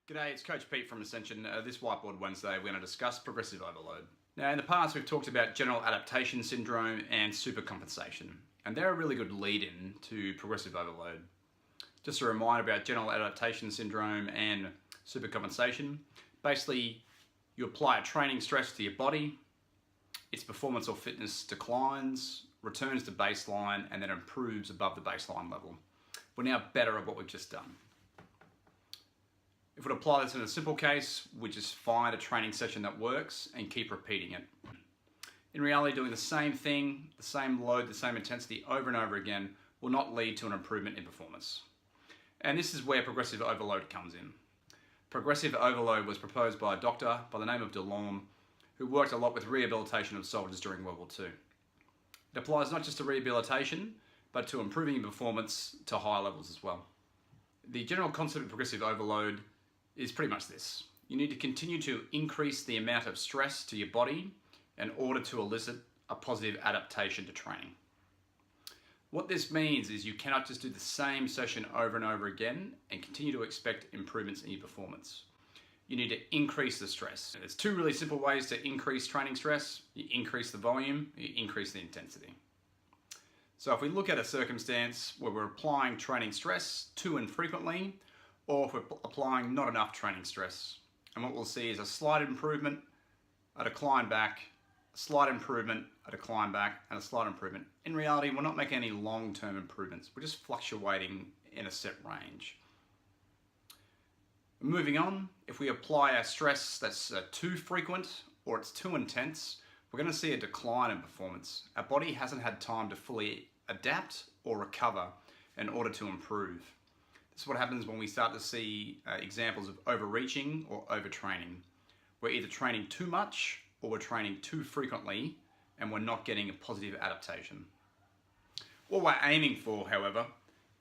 G'day, it's Coach Pete from Ascension. This Whiteboard Wednesday, we're going to discuss progressive overload. Now, in the past, we've talked about general adaptation syndrome and supercompensation, and they're a really good lead-in to progressive overload. Just a reminder about general adaptation syndrome and supercompensation. Basically, you apply a training stress to your body, its performance or fitness declines, returns to baseline, and then improves above the baseline level. We're now better at what we've just done. If we apply this in a simple case, we just find a training session that works and keep repeating it. In reality, doing the same thing, the same load, the same intensity over and over again will not lead to an improvement in performance. And this is where progressive overload comes in. Progressive overload was proposed by a doctor by the name of Delorme, who worked a lot with rehabilitation of soldiers during World War II. It applies not just to rehabilitation, but to improving performance to higher levels as well. The general concept of progressive overload is pretty much this. You need to continue to increase the amount of stress to your body in order to elicit a positive adaptation to training. What this means is you cannot just do the same session over and over again and continue to expect improvements in your performance. You need to increase the stress. There's two really simple ways to increase training stress. You increase the volume, you increase the intensity. So if we look at a circumstance where we're applying training stress too infrequently, or if we're applying not enough training stress. And what we'll see is a slight improvement, a decline back, a slight improvement, a decline back, and a slight improvement. In reality, we're not making any long-term improvements. We're just fluctuating in a set range. Moving on, if we apply a stress that's too frequent or it's too intense, we're going to see a decline in performance. Our body hasn't had time to fully adapt or recover in order to improve. This is what happens when we start to see examples of overreaching or overtraining. We're either training too much or we're training too frequently and we're not getting a positive adaptation. What we're aiming for, however,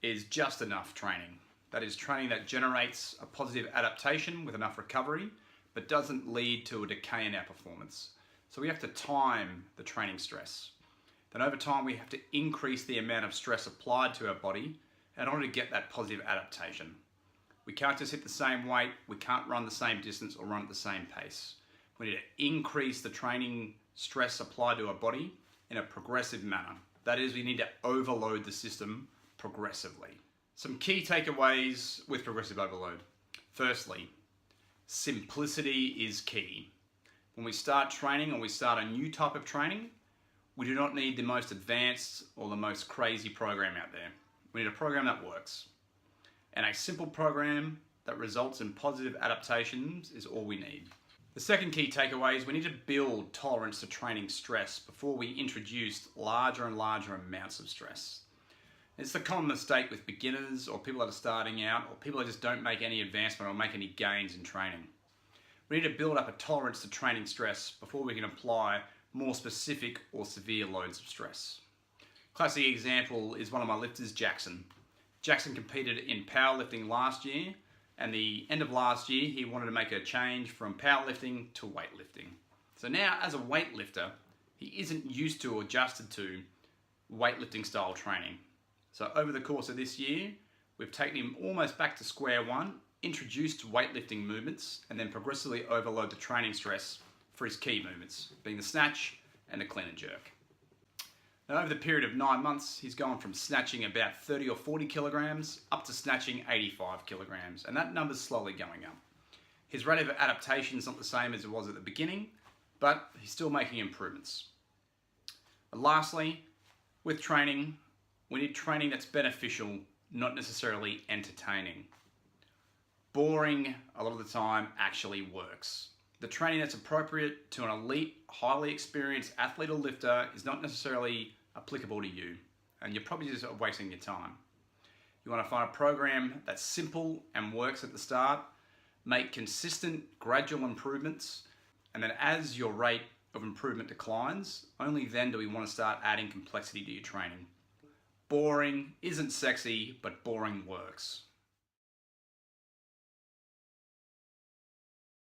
is just enough training. That is training that generates a positive adaptation with enough recovery, but doesn't lead to a decay in our performance. So we have to time the training stress. Then over time, we have to increase the amount of stress applied to our body in order to get that positive adaptation. We can't just hit the same weight, we can't run the same distance or run at the same pace. We need to increase the training stress applied to our body in a progressive manner. That is, we need to overload the system progressively. Some key takeaways with progressive overload. Firstly, simplicity is key. When we start training or we start a new type of training, we do not need the most advanced or the most crazy program out there. We need a program that works. And a simple program that results in positive adaptations is all we need. The second key takeaway is we need to build tolerance to training stress before we introduce larger and larger amounts of stress. It's the common mistake with beginners or people that are starting out or people that just don't make any advancement or make any gains in training. We need to build up a tolerance to training stress before we can apply more specific or severe loads of stress. Classic example is one of my lifters, Jackson. Jackson competed in powerlifting last year, and the end of last year, he wanted to make a change from powerlifting to weightlifting. So now, as a weightlifter, he isn't used to or adjusted to weightlifting style training. So over the course of this year, we've taken him almost back to square one, introduced weightlifting movements, and then progressively overload the training stress for his key movements, being the snatch and the clean and jerk. Now, over the period of 9 months, he's gone from snatching about 30 or 40 kilograms up to snatching 85 kilograms, and that number's slowly going up. His rate of adaptation is not the same as it was at the beginning, but he's still making improvements. And lastly, with training, we need training that's beneficial, not necessarily entertaining. Boring, a lot of the time, actually works. The training that's appropriate to an elite, highly experienced athlete or lifter is not necessarily applicable to you, and you're probably just wasting your time. You want to find a program that's simple and works at the start, make consistent, gradual improvements, and then as your rate of improvement declines, only then do we want to start adding complexity to your training. Boring isn't sexy, but boring works.